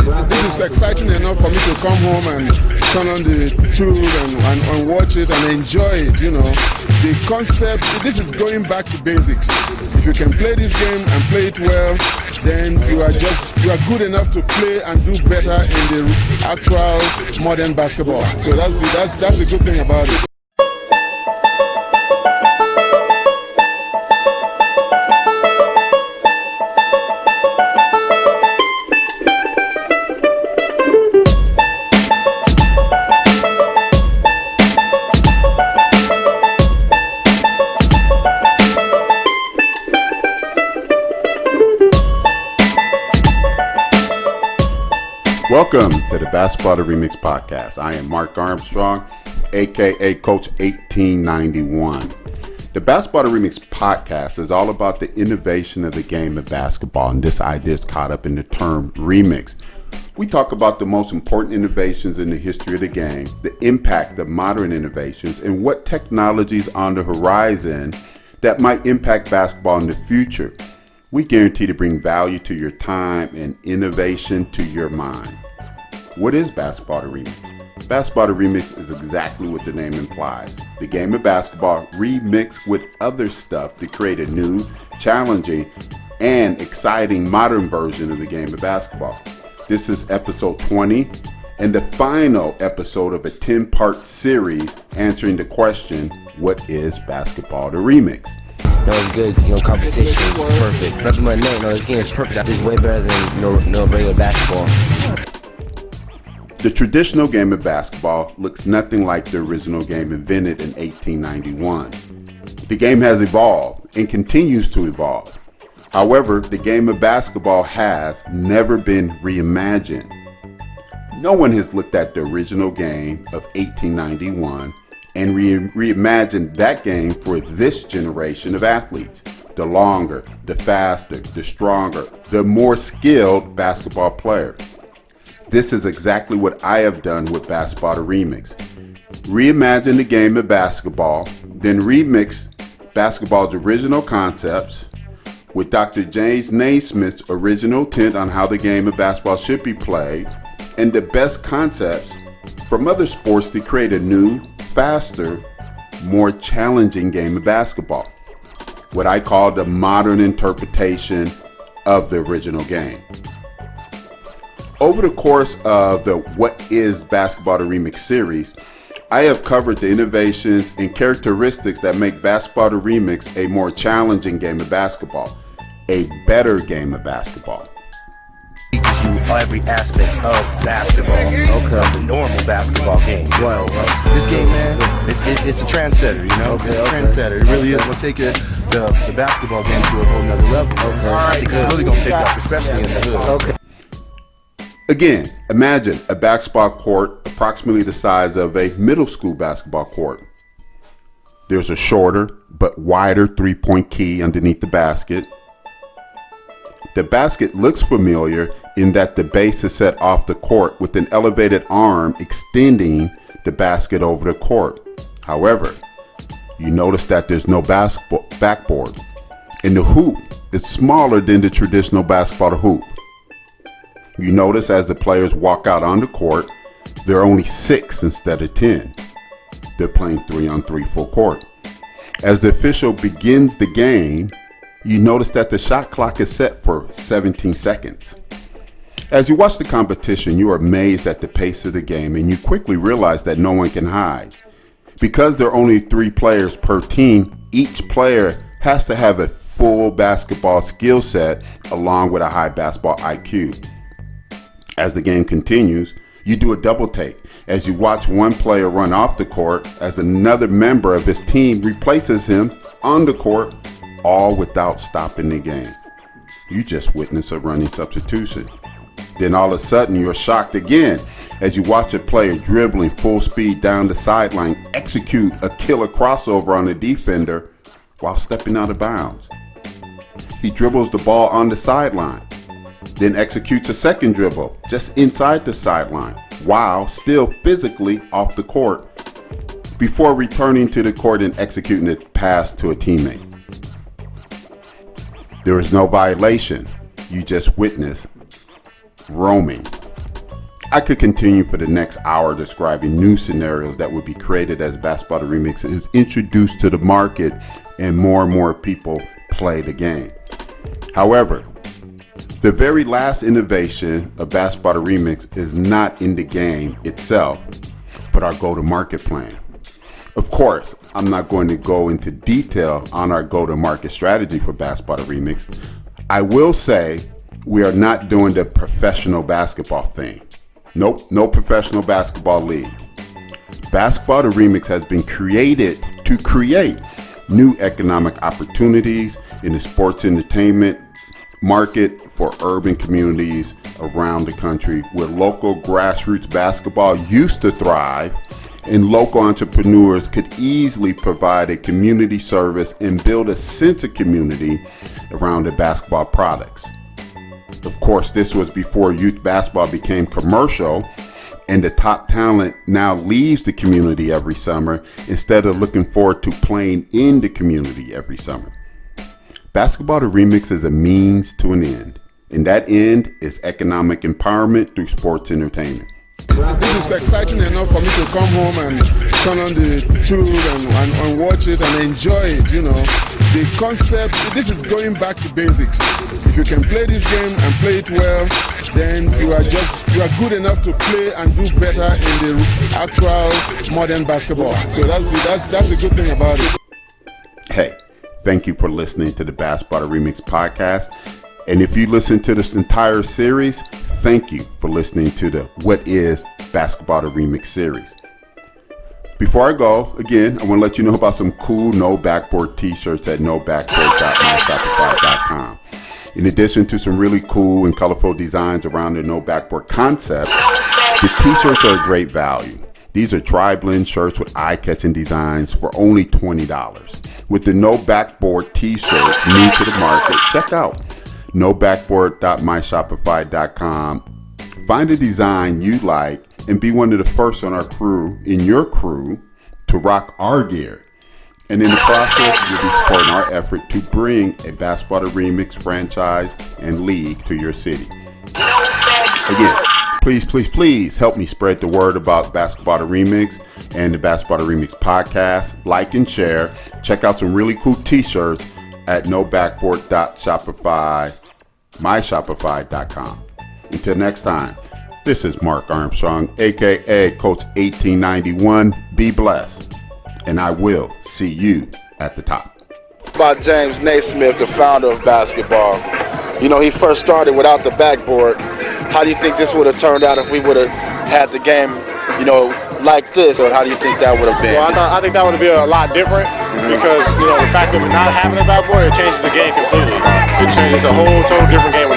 this is exciting enough for me to come home and turn on the tube and watch it and enjoy it. You know, the concept. This is going back to basics. If you can play this game and play it well, then you are good enough to play and do better in the actual modern basketball. So that's the good thing about it. Welcome to the Basketball the Remix podcast. I am Mark Armstrong, aka Coach 1891. The Basketball the Remix podcast is all about the innovation of the game of basketball, and this idea is caught up in the term remix. We talk about the most important innovations in the history of the game, the impact of modern innovations, and what technologies on the horizon that might impact basketball in the future. We guarantee to bring value to your time and innovation to your mind. What is Basketball the Remix? Basketball the Remix is exactly what the name implies. The game of basketball remixed with other stuff to create a new, challenging, and exciting modern version of the game of basketball. This is episode 20 and the final episode of a 10-part series answering the question, what is Basketball the Remix? It's good, competition is perfect. Nothing but this game is perfect. It's way better than regular basketball. The traditional game of basketball looks nothing like the original game invented in 1891. The game has evolved and continues to evolve. However, the game of basketball has never been reimagined. No one has looked at the original game of 1891 and reimagined that game for this generation of athletes. The longer, the faster, the stronger, the more skilled basketball player. This is exactly what I have done with Basketball the Remix. Reimagine the game of basketball, then remix basketball's original concepts with Dr. James Naismith's original intent on how the game of basketball should be played, and the best concepts from other sports to create a new, faster, more challenging game of basketball. What I call the modern interpretation of the original game. Over the course of the What is Basketball the Remix series, I have covered the innovations and characteristics that make Basketball the Remix a more challenging game of basketball, a better game of basketball. Teaches you every aspect of basketball, the normal basketball game. Wow, this game, man, it's a trendsetter, It's a trendsetter. It really is. We'll take the basketball game to a whole nother level. I think it's really gonna pick up, especially in the hood. Again, imagine a basketball court approximately the size of a middle school basketball court. There's a shorter but wider three-point key underneath the basket. The basket looks familiar in that the base is set off the court with an elevated arm extending the basket over the court. However, you notice that there's no backboard, and the hoop is smaller than the traditional basketball hoop. You notice as the players walk out on the court, there are only 6 instead of 10. They're playing 3-on-3 full court. As the official begins the game, you notice that the shot clock is set for 17 seconds. As you watch the competition, you are amazed at the pace of the game, and you quickly realize that no one can hide. Because there are only 3 players per team, each player has to have a full basketball skill set along with a high basketball IQ. As the game continues, you do a double take as you watch one player run off the court as another member of his team replaces him on the court, all without stopping the game. You just witnessed a running substitution. Then all of a sudden you're shocked again as you watch a player dribbling full speed down the sideline execute a killer crossover on the defender while stepping out of bounds. He dribbles the ball on the sideline, then executes a second dribble just inside the sideline while still physically off the court before returning to the court and executing a pass to a teammate. There is no violation. You just witnessed roaming. I could continue for the next hour describing new scenarios that would be created as Basketball the Remix is introduced to the market and more people play the game. However, the very last innovation of Basketball the Remix is not in the game itself, but our go-to-market plan. Of course, I'm not going to go into detail on our go-to-market strategy for Basketball the Remix. I will say we are not doing the professional basketball thing. Nope, no professional basketball league. Basketball the Remix has been created to create new economic opportunities in the sports entertainment market for urban communities around the country where local grassroots basketball used to thrive and local entrepreneurs could easily provide a community service and build a sense of community around the basketball products. Of course, this was before youth basketball became commercial and the top talent now leaves the community every summer instead of looking forward to playing in the community every summer. Basketball the Remix is a means to an end, and that end is economic empowerment through sports entertainment. This is exciting enough for me to come home and turn on the tube and watch it and enjoy it, you know. The concept, this is going back to basics. If you can play this game and play it well, then you are good enough to play and do better in the actual modern basketball. So that's the good thing about it. Hey, thank you for listening to the Basketball the Remix podcast. And if you listen to this entire series, thank you for listening to the What is Basketball the Remix series. Before I go, again, I want to let you know about some cool No Backboard t-shirts at nobackboard.myshopify.com. In addition to some really cool and colorful designs around the No Backboard concept, the t-shirts are a great value. These are tri-blend shirts with eye-catching designs for only $20. With the No Backboard t-shirts new to the market, check out nobackboard.myshopify.com. Find a design you like and be one of the first on our crew, in your crew, to rock our gear. And in the process, you'll be supporting our effort to bring a Basketball the Remix franchise and league to your city. Again, please help me spread the word about Basketball the Remix and the Basketball the Remix podcast. Like and share. Check out some really cool t-shirts at nobackboard.myshopify.com. Until next time, this is Mark Armstrong, aka Coach 1891. Be blessed, and I will see you at the top. About James Naismith, the founder of basketball. You know, he first started without the backboard. How do you think this would have turned out if we would have had the game, you know, like this? Or how do you think that would have been? Well, I think that would have been a lot different because, you know, the fact of not having a backboard, it changes the game completely. It's a whole total different game